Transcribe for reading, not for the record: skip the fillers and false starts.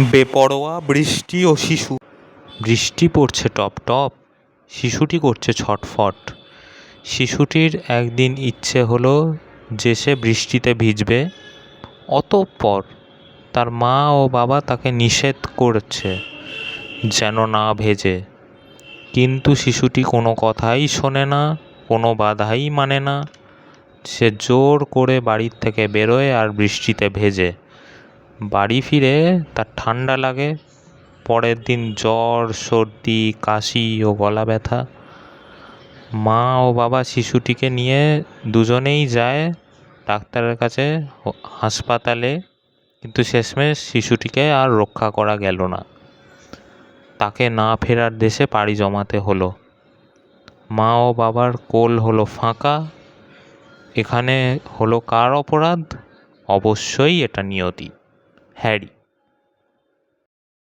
বেপরোয়া বৃষ্টি ও শিশু। বৃষ্টি পড়ছে টপ টপ, শিশুটি করছে ছটফট। শিশুটির একদিন ইচ্ছে হলো যে সে বৃষ্টিতে ভিজবে, অতঃপর তার মা ও বাবা তাকে নিষেধ করছে যেন না ভেজে। কিন্তু শিশুটি কোনো কথাই শোনে না, কোনো বাধাই মানে না। সে জোর করে বাড়ির থেকে বেরোয় আর বৃষ্টিতে ভেজে। বাড়ি ফিরে তার ঠান্ডা লাগে, পরের দিন জ্বর, সর্দি, কাশি ও গলা ব্যথা। মা ও বাবা শিশুটিকে নিয়ে দুজনেই যায় ডাক্তারের কাছে, হাসপাতালে, কিন্তু শেষমেশ শিশুটিকে আর রক্ষা করা গেল না। তাকে না ফেরার দেশে পাড়ি জমাতে হলো। মা ও বাবার কোল হলো ফাঁকা। এখানে হলো কার অপরাধ? অবশ্যই এটা নিয়তি। হ্যারি।